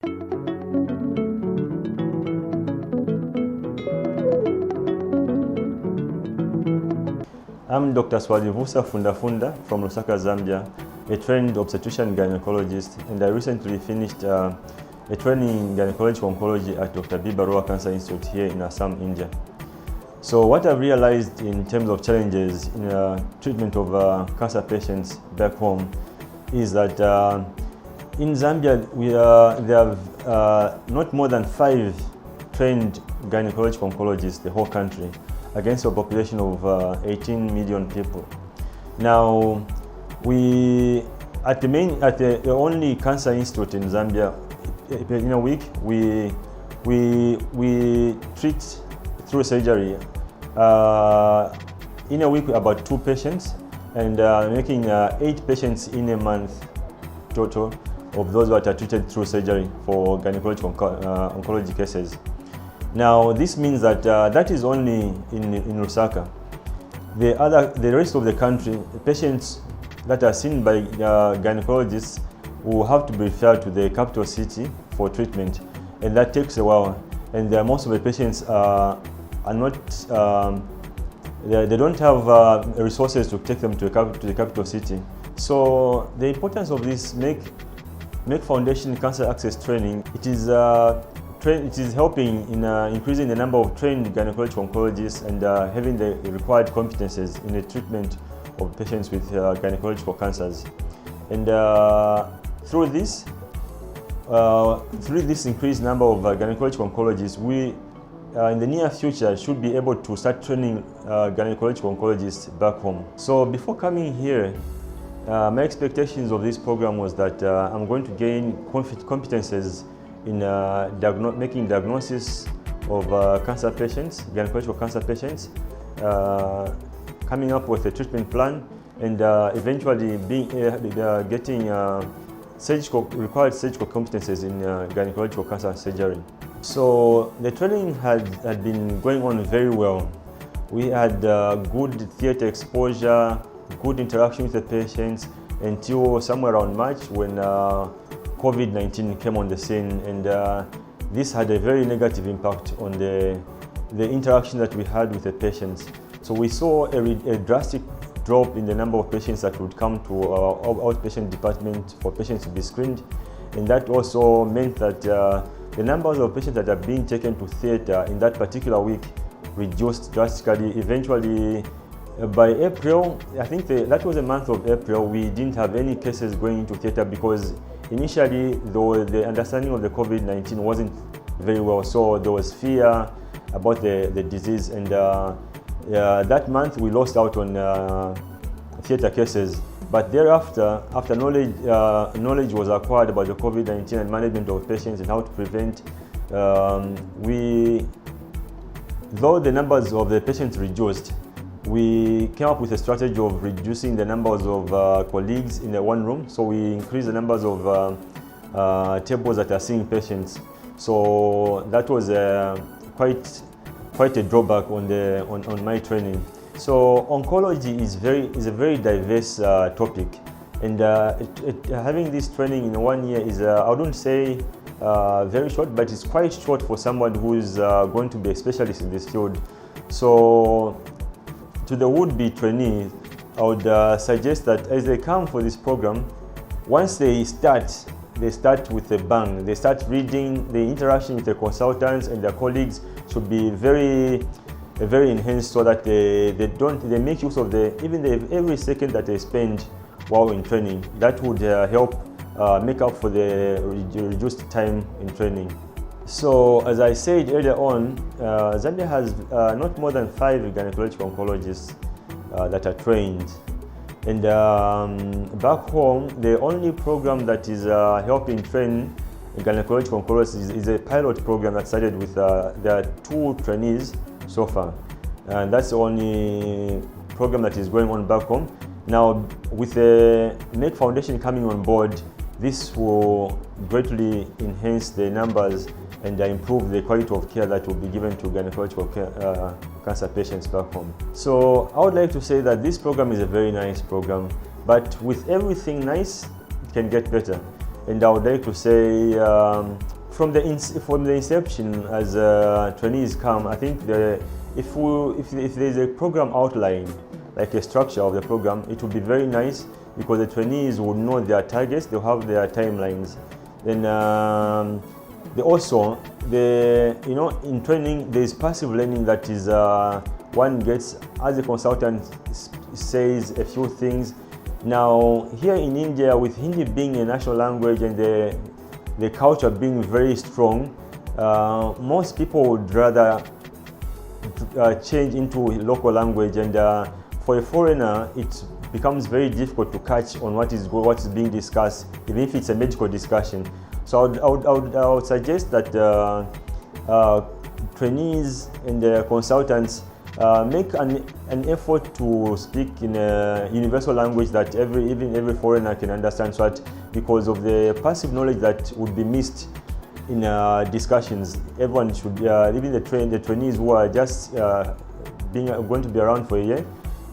I'm Dr. Swali Vusa Fundafunda from Lusaka, Zambia, a trained obstetrician gynecologist, and I recently finished a training in gynecological oncology at Dr. B. Barua Cancer Institute here in Assam, India. So what I've realized in terms of challenges in treatment of cancer patients back home is that in Zambia there are not more than 5 trained gynecological oncologists, the whole country, against a population of 18 million people. Now, we at the only cancer institute in Zambia, in a week we treat through surgery in a week about 2 patients, and making 8 patients in a month total of those that are treated through surgery for gynecological oncology cases. Now, this means that that is only in Lusaka. The rest of the country, patients that are seen by gynecologists will have to be referred to the capital city for treatment, and that takes a while. And most of the patients are not, they don't have resources to take them to the capital city. So the importance of this Merck Foundation Cancer Access Training, it is helping in increasing the number of trained gynecological oncologists and having the required competences in the treatment of patients with gynecological cancers. And through this increased number of gynecological oncologists, we in the near future should be able to start training gynecological oncologists back home. So before coming here, my expectations of this program was that I'm going to gain competences in making diagnosis of cancer patients, gynecological cancer patients, coming up with a treatment plan, and eventually getting required surgical competences in gynecological cancer surgery. So the training had been going on very well. We had good theatre exposure, good interaction with the patients until somewhere around March when COVID-19 came on the scene, and this had a very negative impact on the interaction that we had with the patients. So we saw a drastic drop in the number of patients that would come to our outpatient department for patients to be screened, and that also meant that the numbers of patients that are being taken to theatre in that particular week reduced drastically. Eventually, by April, I think that was the month of April, we didn't have any cases going into theatre because initially, though, the understanding of the COVID-19 wasn't very well, so there was fear about the disease, and that month we lost out on theatre cases. But thereafter, after knowledge was acquired about the COVID-19 and management of patients and how to prevent, though the numbers of the patients reduced, we came up with a strategy of reducing the numbers of colleagues in the one room. So we increased the numbers of tables that are seeing patients. So that was quite a drawback on my training. So oncology is a very diverse topic, and having this training in 1 year is I wouldn't say very short, but it's quite short for someone who is going to be a specialist in this field. So to the would-be trainees, I would suggest that as they come for this program, once they start with a bang. They start reading. The interaction with the consultants and their colleagues should be very enhanced, so that they make use of every second that they spend while in training. That would help make up for the reduced time in training. So, as I said earlier on, Zambia has not more than 5 gynecological oncologists that are trained. And back home, the only program that is helping train gynecological oncologists is a pilot program that started with there are 2 trainees so far. And that's the only program that is going on back home. Now, with the Merck Foundation coming on board, this will greatly enhance the numbers and improve the quality of care that will be given to gynecological cancer patients back home. So I would like to say that this program is a very nice program, but with everything nice, it can get better. And I would like to say from the inception, as trainees come, I think if there's a program outline, like a structure of the program, it would be very nice, because the trainees would know their targets, they'll have their timelines. Then in training, there's passive learning, that is one gets, as a consultant says a few things. Now here in India, with Hindi being a national language and the culture being very strong, most people would rather change into local language, and for a foreigner it becomes very difficult to catch on what is being discussed, even if it's a medical discussion. So I would suggest that trainees and consultants make an effort to speak in a universal language that even every foreigner can understand, so that, because of the passive knowledge that would be missed in discussions, everyone should, even the trainees who are just going to be around for a year,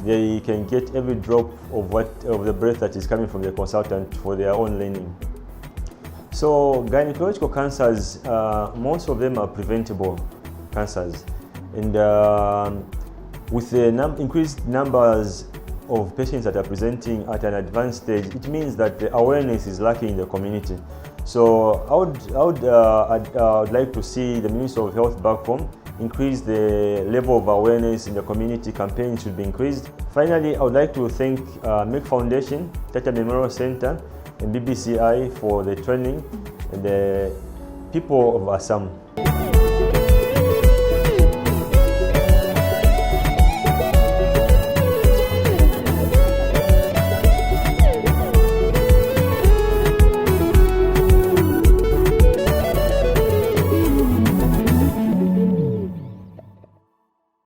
they can get every drop of the breath that is coming from the consultant for their own learning. So gynecological cancers, most of them are preventable cancers, and with the increased numbers of patients that are presenting at an advanced stage, it means that the awareness is lacking in the community. So I would like to see the Ministry of Health back home increase the level of awareness in the community. Campaigns should be increased. Finally, I would like to thank Merck Foundation, Tata Memorial Center, and BBCI for the training, and the people of Assam.